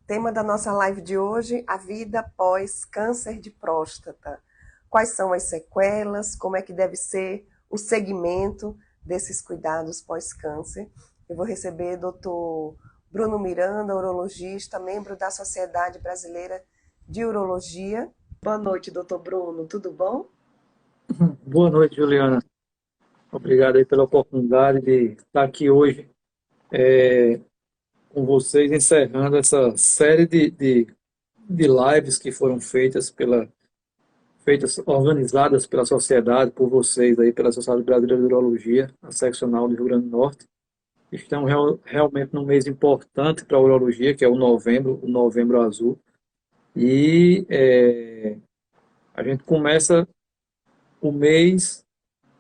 Tema da nossa live de hoje, a vida pós câncer de próstata. Quais são as sequelas, como é que deve ser o segmento desses cuidados pós-câncer. Eu vou receber o Dr. Bruno Miranda, urologista, membro da Sociedade Brasileira de Urologia. Boa noite, doutor Bruno, tudo bom? Boa noite, Juliana. Obrigado aí pela oportunidade de estar aqui hoje com vocês, encerrando essa série de lives que foram organizadas pela sociedade, por vocês aí, pela Sociedade Brasileira de Urologia, a seccional do Rio Grande do Norte. Estamos realmente num mês importante para a urologia, que é o Novembro Azul. E a gente começa o mês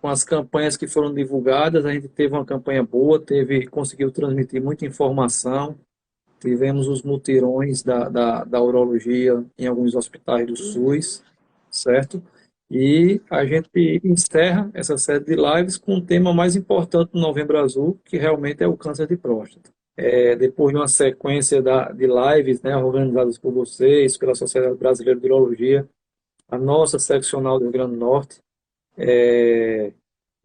com as campanhas que foram divulgadas. A gente teve uma campanha boa, conseguiu transmitir muita informação, tivemos os mutirões da urologia em alguns hospitais do SUS, certo? E a gente encerra essa série de lives com o tema mais importante do Novembro Azul, que realmente é o câncer de próstata. Depois de uma sequência de lives, né, organizadas por vocês, pela Sociedade Brasileira de Urologia, a nossa seccional do Rio Grande do Norte,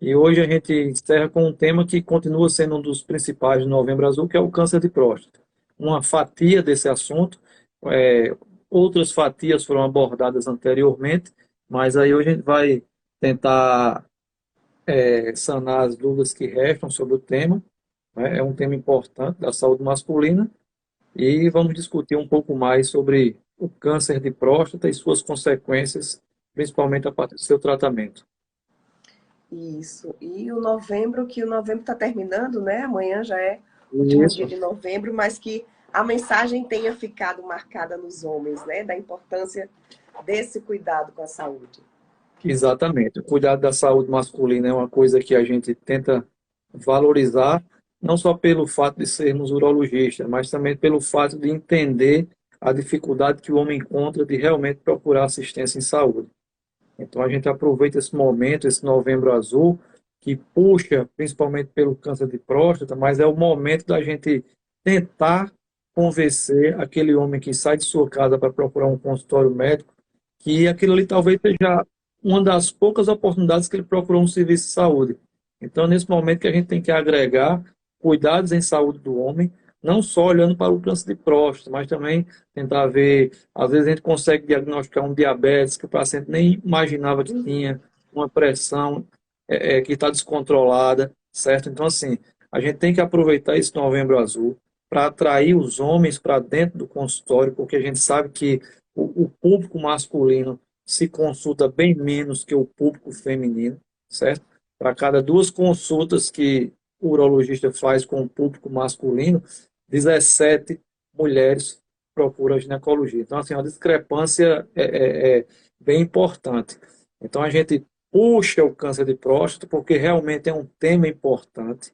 e hoje a gente encerra com um tema que continua sendo um dos principais do Novembro Azul, que é o câncer de próstata. Uma fatia desse assunto, é, outras fatias foram abordadas anteriormente, mas aí hoje a gente vai tentar sanar as dúvidas que restam sobre o tema, né? É um tema importante da saúde masculina e vamos discutir um pouco mais sobre o câncer de próstata e suas consequências, principalmente a partir do seu tratamento. Isso. E o novembro está terminando, né? Amanhã já é o último dia Isso. de novembro, mas que a mensagem tenha ficado marcada nos homens, né? Da importância desse cuidado com a saúde. Exatamente. O cuidado da saúde masculina é uma coisa que a gente tenta valorizar, não só pelo fato de sermos urologistas, mas também pelo fato de entender a dificuldade que o homem encontra de realmente procurar assistência em saúde. Então a gente aproveita esse momento, esse Novembro Azul, que puxa principalmente pelo câncer de próstata, mas é o momento da gente tentar convencer aquele homem que sai de sua casa para procurar um consultório médico que aquilo ali talvez seja uma das poucas oportunidades que ele procurou um serviço de saúde. Então, nesse momento que a gente tem que agregar cuidados em saúde do homem, não só olhando para o câncer de próstata, mas também tentar ver, às vezes a gente consegue diagnosticar um diabetes que o paciente nem imaginava que tinha, uma pressão que está descontrolada, certo? Então, assim, a gente tem que aproveitar esse Novembro Azul para atrair os homens para dentro do consultório, porque a gente sabe que o público masculino se consulta bem menos que o público feminino, certo? Para cada duas consultas que o urologista faz com o público masculino, 17 mulheres procuram ginecologia. Então, assim, a discrepância é bem importante. Então, a gente puxa o câncer de próstata porque realmente é um tema importante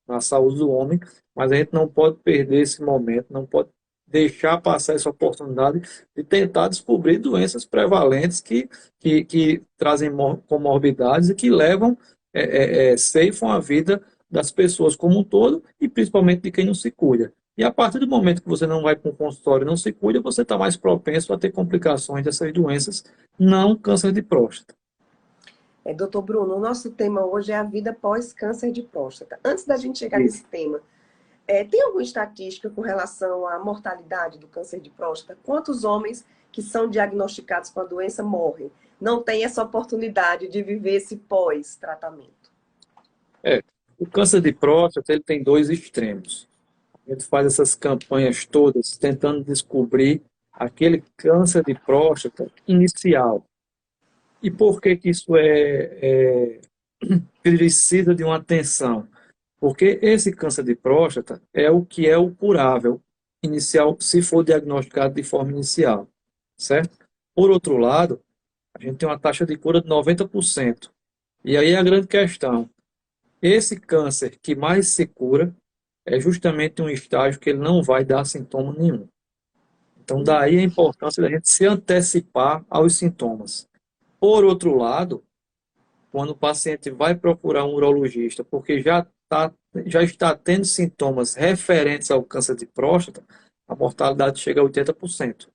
na saúde do homem, mas a gente não pode perder esse momento, não pode deixar passar essa oportunidade de tentar descobrir doenças prevalentes que trazem comorbidades e que levam, ceifam a vida das pessoas como um todo e principalmente de quem não se cuida. E a partir do momento que você não vai para um consultório e não se cuida, você está mais propenso a ter complicações dessas doenças, não câncer de próstata. Doutor Bruno, o nosso tema hoje é a vida pós-câncer de próstata. Antes da gente chegar Isso. nesse tema, tem alguma estatística com relação à mortalidade do câncer de próstata? Quantos homens que são diagnosticados com a doença morrem? Não têm essa oportunidade de viver esse pós-tratamento. É, o câncer de próstata ele tem dois extremos. A gente faz essas campanhas todas tentando descobrir aquele câncer de próstata inicial. E por que que isso precisa de uma atenção? Porque esse câncer de próstata é o que é o curável inicial, se for diagnosticado de forma inicial, certo? Por outro lado, a gente tem uma taxa de cura de 90%. E aí é a grande questão. Esse câncer que mais se cura é justamente um estágio que ele não vai dar sintoma nenhum. Então, daí a importância da gente se antecipar aos sintomas. Por outro lado, quando o paciente vai procurar um urologista porque já está tendo sintomas referentes ao câncer de próstata, a mortalidade chega a 80%.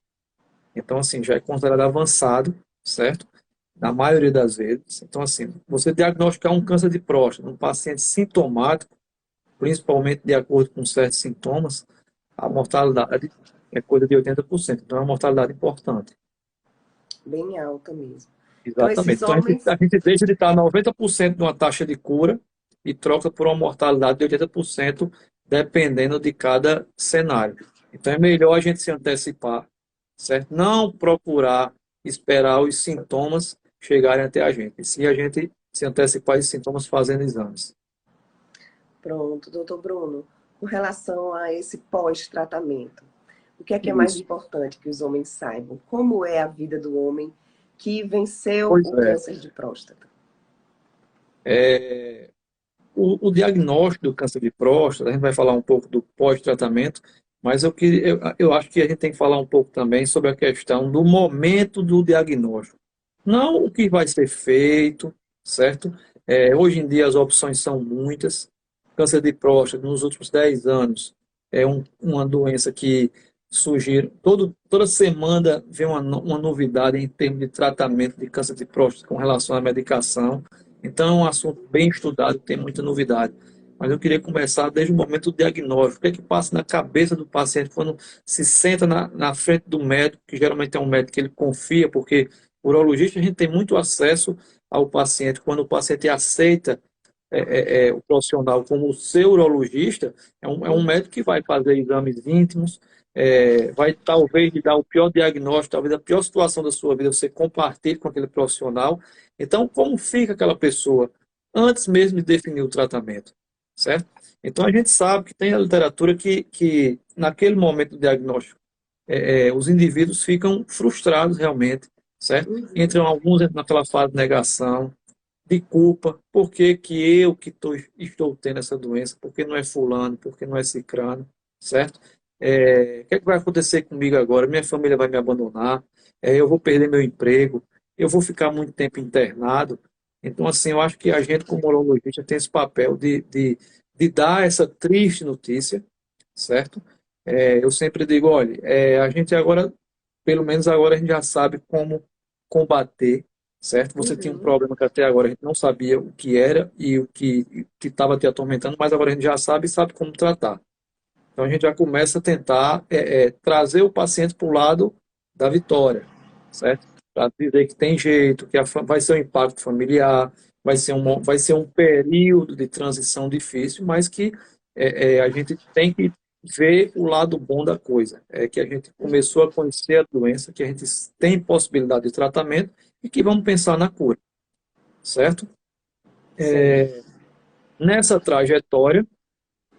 Então, assim, já é considerado avançado, certo? Na maioria das vezes. Então, assim, você diagnosticar um câncer de próstata num paciente sintomático, principalmente de acordo com certos sintomas, a mortalidade é coisa de 80%. Então, é uma mortalidade importante. Bem alta mesmo. Então, Exatamente. esses Então, homens, a gente deixa de estar 90% de uma taxa de cura e troca por uma mortalidade de 80%, dependendo de cada cenário. Então, é melhor a gente se antecipar, certo? Não procurar esperar os sintomas chegarem até a gente. E sim a gente se antecipar esses sintomas fazendo exames. pronto, doutor Bruno, com relação a esse pós-tratamento, o que é mais Isso. importante que os homens saibam? Como é a vida do homem que venceu Pois o é. câncer de próstata? O diagnóstico do câncer de próstata, a gente vai falar um pouco do pós-tratamento, mas eu acho que a gente tem que falar um pouco também sobre a questão do momento do diagnóstico. Não o que vai ser feito, certo? Hoje em dia as opções são muitas. Câncer de próstata, nos últimos 10 anos, é uma doença que surgiu, toda semana vem uma novidade em termos de tratamento de câncer de próstata com relação à medicação. Então, é um assunto bem estudado, tem muita novidade. Mas eu queria começar desde o momento do diagnóstico. O que é que passa na cabeça do paciente quando se senta na frente do médico, que geralmente é um médico que ele confia, porque o urologista a gente tem muito acesso ao paciente. Quando o paciente aceita o profissional como o seu urologista, é um médico que vai fazer exames íntimos, vai talvez lhe dar o pior diagnóstico, talvez a pior situação da sua vida, você compartilhe com aquele profissional. Então, como fica aquela pessoa antes mesmo de definir o tratamento, certo? Então, a gente sabe que tem a literatura que naquele momento do diagnóstico, os indivíduos ficam frustrados realmente, certo? Uhum. Entram alguns entram naquela fase de negação, de culpa, por que que eu que estou tendo essa doença, por que não é fulano, por que não é cicrano, certo? O que é que vai acontecer comigo agora? Minha família vai me abandonar, eu vou perder meu emprego, eu vou ficar muito tempo internado. Então, assim, eu acho que a gente, como urologista, tem esse papel de dar essa triste notícia, certo? Eu sempre digo, olha, a gente agora, pelo menos agora a gente já sabe como combater, certo? Você tinha um Uhum. problema que até agora a gente não sabia o que era e o que estava te atormentando, mas agora a gente já sabe e sabe como tratar. Então a gente já começa a tentar trazer o paciente para o lado da vitória, certo? Para dizer que tem jeito, que vai ser um impacto familiar, vai ser um período de transição difícil, mas que a gente tem que ver o lado bom da coisa. É que a gente começou a conhecer a doença, que a gente tem possibilidade de tratamento e que vamos pensar na cura, certo? Certo. Nessa trajetória,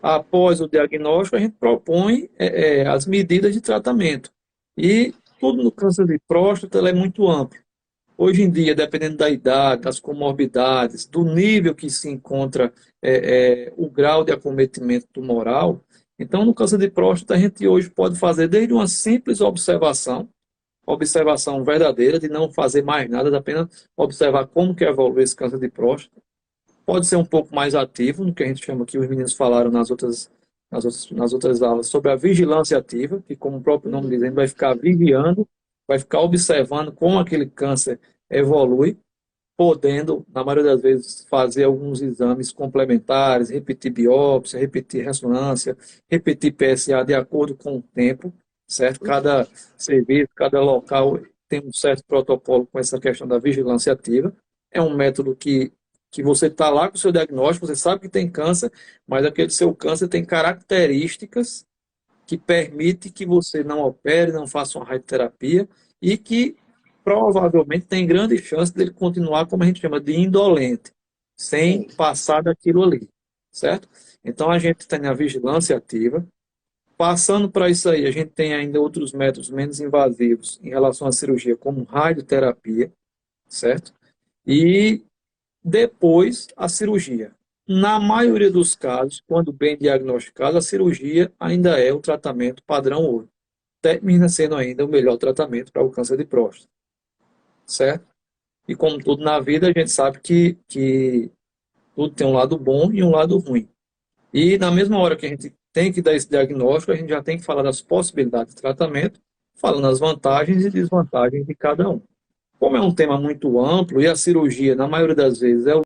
após o diagnóstico, a gente propõe as medidas de tratamento. E tudo no câncer de próstata ela é muito amplo. Hoje em dia, dependendo da idade, das comorbidades, do nível que se encontra o grau de acometimento tumoral, então no câncer de próstata a gente hoje pode fazer desde uma simples observação verdadeira, de não fazer mais nada, apenas observar como que evolui esse câncer de próstata, pode ser um pouco mais ativo, no que a gente chama que os meninos falaram nas outras aulas, sobre a vigilância ativa, que como o próprio nome diz, a gente vai ficar vigiando, vai ficar observando como aquele câncer evolui, podendo, na maioria das vezes, fazer alguns exames complementares, repetir biópsia, repetir ressonância, repetir PSA de acordo com o tempo, certo? Cada serviço, cada local tem um certo protocolo com essa questão da vigilância ativa. É um método que você está lá com o seu diagnóstico, você sabe que tem câncer, mas aquele seu câncer tem características que permite que você não opere, não faça uma radioterapia e que provavelmente tem grande chance dele continuar, como a gente chama, de indolente, sem Sei. passar daquilo ali, certo? Então a gente tem a vigilância ativa. Passando para isso aí, a gente tem ainda outros métodos menos invasivos em relação à cirurgia, como radioterapia, certo? E depois a cirurgia. Na maioria dos casos, quando bem diagnosticada, a cirurgia ainda é o tratamento padrão ouro. Termina sendo ainda o melhor tratamento para o câncer de próstata, certo? E como tudo na vida, a gente sabe que tudo tem um lado bom e um lado ruim. E na mesma hora que a gente tem que dar esse diagnóstico, a gente já tem que falar das possibilidades de tratamento, falando as vantagens e desvantagens de cada um. Como é um tema muito amplo e a cirurgia, na maioria das vezes, é o